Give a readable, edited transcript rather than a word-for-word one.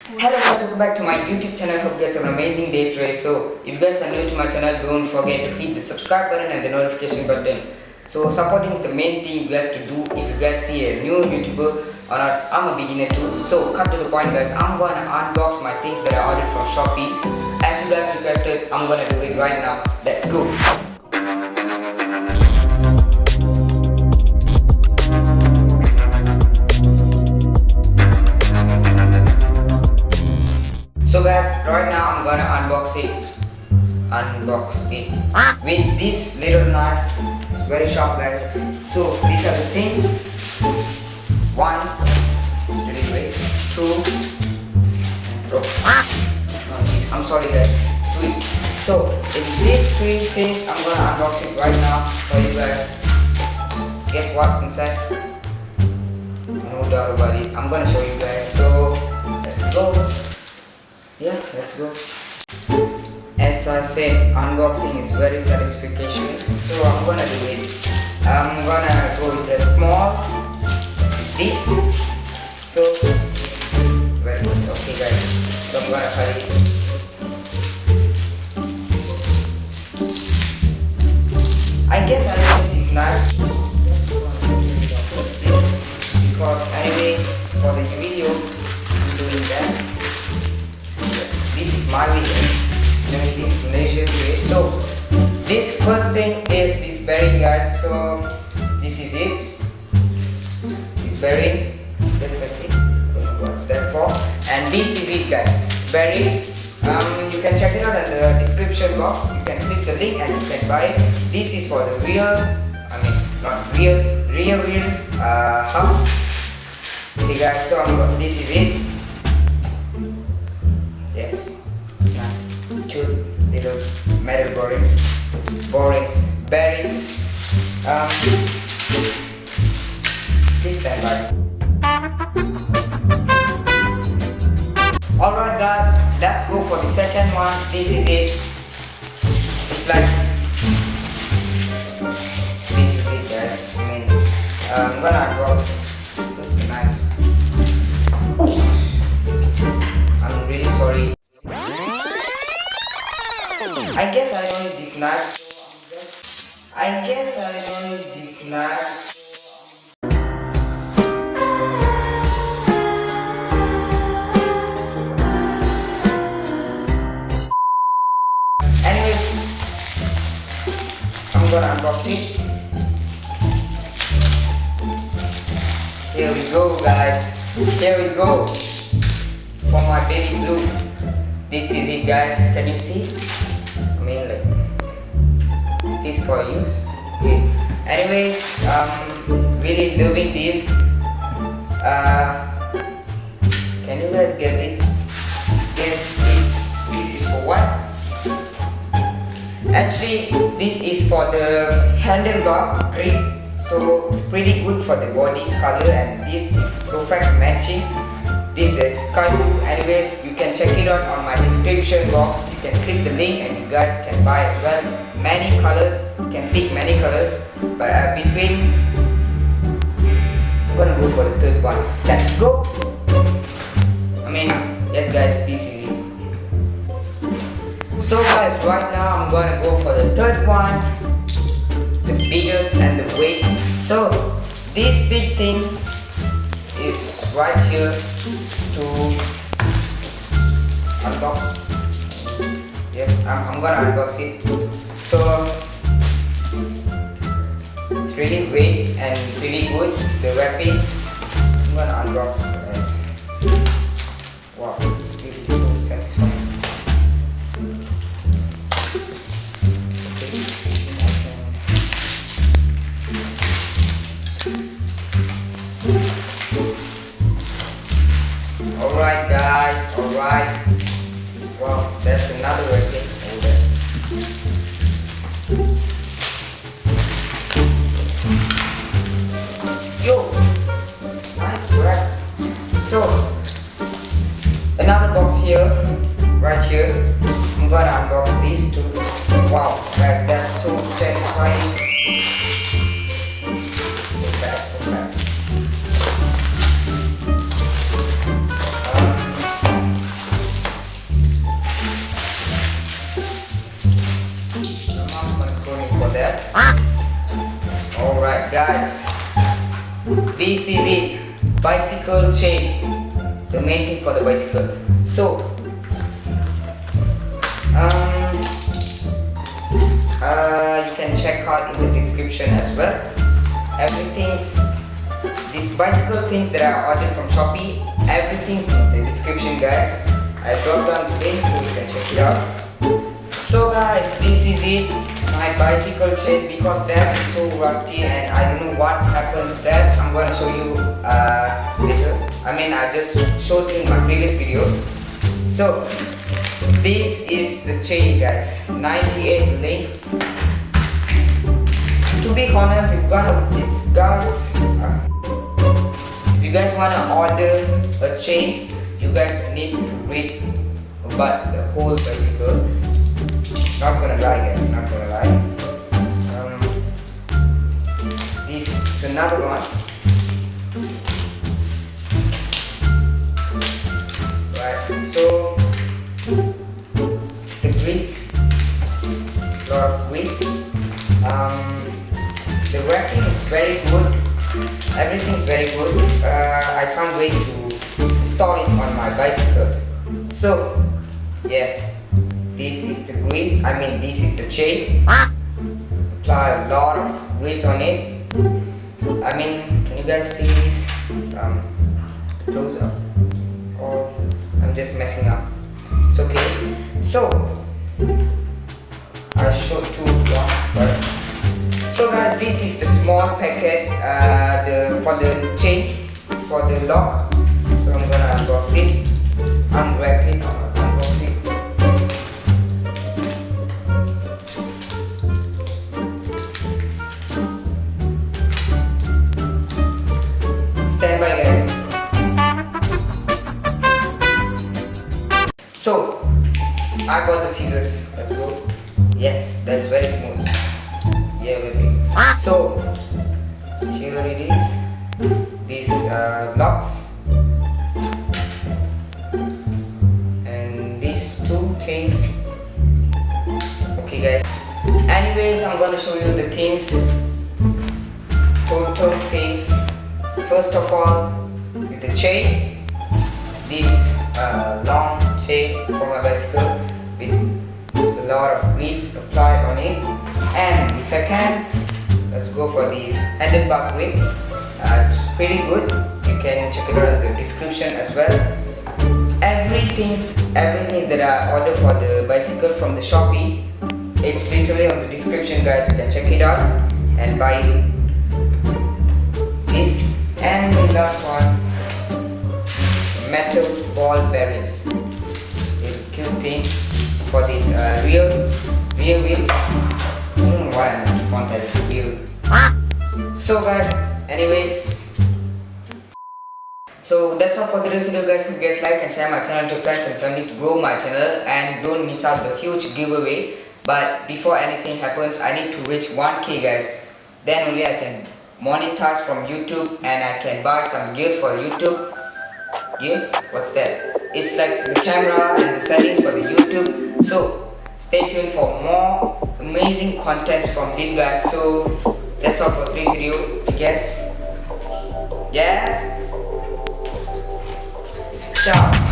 Hello guys, welcome back to my YouTube channel. Hope you guys have an amazing day today. So if you guys are new to my channel, don't forget to hit the subscribe button and the notification button. So supporting is the main thing you guys to do. If you guys see a new YouTuber or not, I'm a beginner too. So cut to the point guys, I'm gonna unbox my things that I ordered from Shopee. As you guys requested, I'm gonna do it right now. Let's go. So guys, right now I'm gonna unbox it with this little knife. It's very sharp guys. So these are the things. One, it's really great. Two, I'm sorry guys. Three. So in these three things, I'm gonna unbox it right now for you guys. Guess what's inside? No doubt about it. I'm gonna show you guys. So let's go. Yeah, let's go. As I said, unboxing is very satisfaction, so I'm gonna do it. I'm gonna go with the small, this. So very good. Okay guys, so I'm gonna cut it. I guess I don't need this knife, this, because anyways for the video I'm doing that. This is my video, this is Malaysian way. So this first thing is this bearing guys. So this is it, this bearing, you guys can see, I don't know what's that for. And this is it guys, it's bearing. You can check it out in the description box. You can click the link and you can buy it. This is for the rear wheel hub. Okay guys, so this is it. Yes, it's nice, cute little metal bearings. Please stand by. Alright guys, let's go for the second one. This is it. It's like this is it guys. I'm gonna unbox this knife. I'm really sorry. I guess I don't need this knife, Anyways, I'm gonna unbox it. Here we go guys. Here we go. For my baby blue. This is it guys. Can you see? Like, is this for use? Okay. Anyways, really loving this. Can you guys guess it? Guess it. This is for what? Actually, this is for the handlebar grip. So it's pretty good for the body's color, and this is perfect matching. This is sky blue. Anyways, you can check it out on my description box. You can click the link and you guys can buy as well. Many colors, you can pick many colors. But between, I'm gonna go for the third one. Let's go. Yes guys, this is it. So guys, right now I'm gonna go for the third one, the biggest and the weight. So this big thing is right here to unbox. Yes, I'm gonna unbox it. So it's really great and really good. The wrappings, I'm gonna unbox this. Wow, it's really so satisfying. Alright guys, alright. Wow, there's another wrapping over there. Yo, nice wrap. So, another box here, right here. I'm gonna unbox these two. Wow, guys, that's so satisfying. Okay. guys, this is it, bicycle chain, the main thing for the bicycle. So you can check out in the description as well. These bicycle things that I ordered from Shopee, everything's in the description, guys. I dropped down the link so you can check it out. So guys, this is it, my bicycle chain, because that is so rusty and I don't know what happened to that. I'm going to show you later. I just showed in my previous video. So this is the chain, guys, 98 link. To be honest, if you guys wanna order a chain, you guys need to read about the whole bicycle. Not gonna lie, guys, not gonna lie. This is another one. Right, so it's the grease. It's a lot of grease. The wrapping is very good. Everything's very good. I can't wait to install it on my bicycle. So yeah, this is the grease. This is the chain. Apply a lot of grease on it. Can you guys see this? Close up. Or I'm just messing up. It's okay. So I showed too long, but so guys, this is the small packet for the chain, for the lock. So I'm gonna unbox it, unwrap it, unbox it. Stand by, guys. So I bought the scissors. Let's go. Yes, that's very smooth. Yeah, baby. So here it is. These locks and these two things. Okay, guys. Anyways, I'm gonna show you the things. Total things. First of all, with the chain. This long chain for my bicycle with a lot of grease applied on it. And the second, let's go for this handlebar grip. It's pretty good. You can check it out in the description as well. Everything that I ordered for the bicycle from the Shopee, it's literally on the description, guys. You can check it out and buy this. And the last one, metal ball bearings. Little cute thing for this rear wheel. I don't know why I keep on telling wheel. So guys, anyways, so that's all for today's video, guys. Hope you guys like and share my channel to friends and family to grow my channel, and don't miss out the huge giveaway. But before anything happens, I need to reach 1K, guys. Then only I can monetize from YouTube and I can buy some gears for YouTube. Gears? What's that? It's like the camera and the settings for the YouTube. So stay tuned for more amazing contents from Lil guys. So that's all for today's video, I guess. Yes. Ciao.